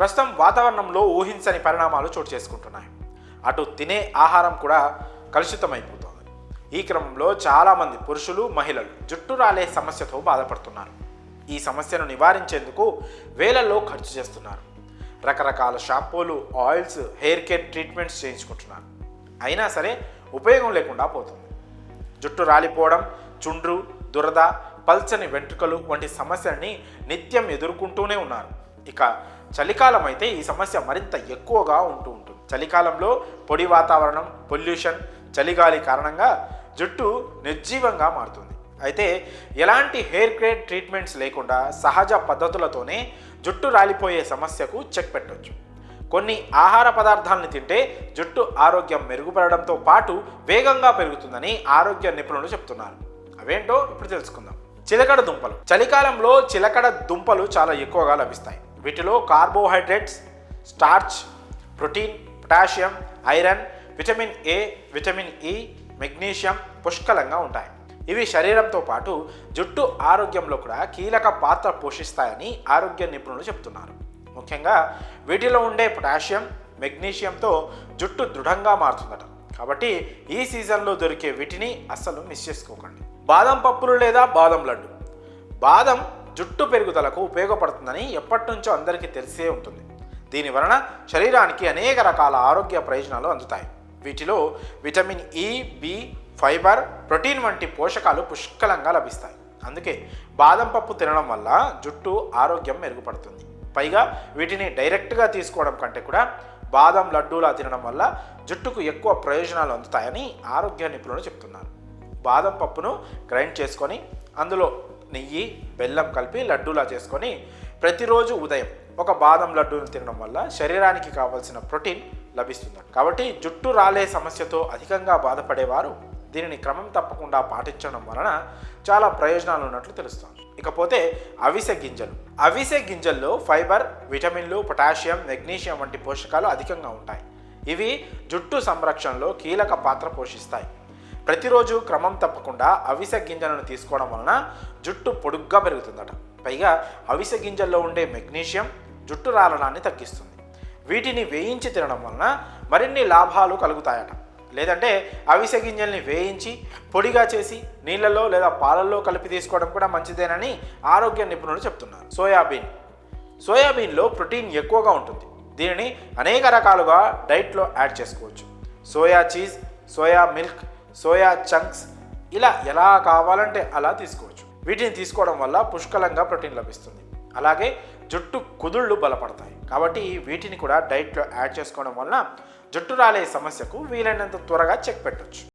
ప్రస్తుతం వాతావరణంలో ఊహించని పరిణామాలు చోటు చేసుకుంటున్నాయి. అటు తినే ఆహారం కూడా కలుషితమైపోతుంది. ఈ క్రమంలో చాలామంది పురుషులు, మహిళలు జుట్టు రాలే సమస్యతో బాధపడుతున్నారు. ఈ సమస్యను నివారించేందుకు వేలల్లో ఖర్చు చేస్తున్నారు. రకరకాల షాంపూలు, ఆయిల్స్, హెయిర్ కేర్ ట్రీట్మెంట్స్ చేయించుకుంటున్నారు. అయినా సరే ఉపయోగం లేకుండా పోతుంది. జుట్టు రాలిపోవడం, చుండ్రు, దురద, పల్చని వెంట్రుకలు వంటి సమస్యల్ని నిత్యం ఎదుర్కొంటూనే ఉన్నారు. ఇక చలికాలం అయితే ఈ సమస్య మరింత ఎక్కువగా ఉంటుంది. చలికాలంలో పొడి వాతావరణం, పొల్యూషన్, చలిగాలి కారణంగా జుట్టు నిర్జీవంగా మారుతుంది. అయితే ఎలాంటి హెయిర్ కేర్ ట్రీట్మెంట్స్ లేకుండా సహజ పద్ధతులతోనే జుట్టు రాలిపోయే సమస్యకు చెక్ పెట్టవచ్చు. కొన్ని ఆహార పదార్థాలను తింటే జుట్టు ఆరోగ్యం మెరుగుపడడంతో పాటు వేగంగా పెరుగుతుందని ఆరోగ్య నిపుణులు చెప్తున్నారు. అవేంటో ఇప్పుడు తెలుసుకుందాం. చిలకడ దుంపలు. చలికాలంలో చిలకడ దుంపలు చాలా ఎక్కువగా లభిస్తాయి. వీటిలో carbohydrates, starch, protein, potassium, iron, vitamin A, vitamin E, magnesium పుష్కలంగా ఉంటాయి. ఇవి శరీరంతో పాటు జుట్టు ఆరోగ్యంలో కూడా కీలక పాత్ర పోషిస్తాయని ఆరోగ్య నిపుణులు చెప్తున్నారు. ముఖ్యంగా వీటిలో ఉండే పొటాషియం, మెగ్నీషియంతో జుట్టు దృఢంగా మారుతుందట. కాబట్టి ఈ సీజన్లో దొరికే వీటిని అస్సలు మిస్ చేసుకోకండి. బాదం పప్పులు లేదా బాదం లడ్డు. బాదం జుట్టు పెరుగుదలకు ఉపయోగపడుతుందని ఎప్పటి నుంచో అందరికీ తెలిసే ఉంటుంది. దీని వలన శరీరానికి అనేక రకాల ఆరోగ్య ప్రయోజనాలు అందుతాయి. వీటిలో vitamin E, B, fibre, protein వంటి పోషకాలు పుష్కలంగా లభిస్తాయి. అందుకే బాదం పప్పు తినడం వల్ల జుట్టు ఆరోగ్యం మెరుగుపడుతుంది. పైగా వీటిని డైరెక్ట్గా తీసుకోవడం కంటే కూడా బాదం లడ్డూలా తినడం వల్ల జుట్టుకు ఎక్కువ ప్రయోజనాలు అందుతాయని ఆరోగ్య నిపుణులు చెప్తున్నారు. బాదం పప్పును గ్రైండ్ చేసుకొని అందులో నెయ్యి, బెల్లం కలిపి లడ్డూలా చేసుకొని ప్రతిరోజు ఉదయం ఒక బాదం లడ్డూను తినడం వల్ల శరీరానికి కావాల్సిన ప్రోటీన్ లభిస్తుంది. కాబట్టి జుట్టు రాలే సమస్యతో అధికంగా బాధపడేవారు దీనిని క్రమం తప్పకుండా పాటించడం వలన చాలా ప్రయోజనాలు ఉన్నట్లు తెలుస్తుంది. ఇకపోతే అవిసె గింజలు. అవిసె గింజల్లో ఫైబర్, విటమిన్లు, పొటాషియం, మెగ్నీషియం వంటి పోషకాలు అధికంగా ఉంటాయి. ఇవి జుట్టు సంరక్షణలో కీలక పాత్ర పోషిస్తాయి. ప్రతిరోజు క్రమం తప్పకుండా అవిసె గింజలను తీసుకోవడం వలన జుట్టు పొడుగ్గా పెరుగుతుందట. పైగా అవిసె గింజల్లో ఉండే మెగ్నీషియం జుట్టు రాలడాన్ని తగ్గిస్తుంది. వీటిని వేయించి తినడం వలన మరిన్ని లాభాలు కలుగుతాయట. లేదంటే అవిసె గింజల్ని వేయించి పొడిగా చేసి నీళ్ళల్లో లేదా పాలల్లో కలిపి తీసుకోవడం కూడా మంచిదేనని ఆరోగ్య నిపుణులు చెప్తున్నారు. సోయాబీన్. సోయాబీన్లో ప్రోటీన్ ఎక్కువగా ఉంటుంది. దీనిని అనేక రకాలుగా డైట్లో యాడ్ చేసుకోవచ్చు. Soya cheese, soya milk, soya chunks ఇలా ఎలా కావాలంటే అలా తీసుకోవచ్చు. వీటిని తీసుకోవడం వల్ల పుష్కలంగా ప్రోటీన్ లభిస్తుంది. అలాగే జుట్టు కుదుళ్ళు బలపడతాయి. కాబట్టి వీటిని కూడా డైట్లో యాడ్ చేసుకోవడం వలన జుట్టు రాలే సమస్యకు వీలైనంత త్వరగా చెక్ పెట్టవచ్చు.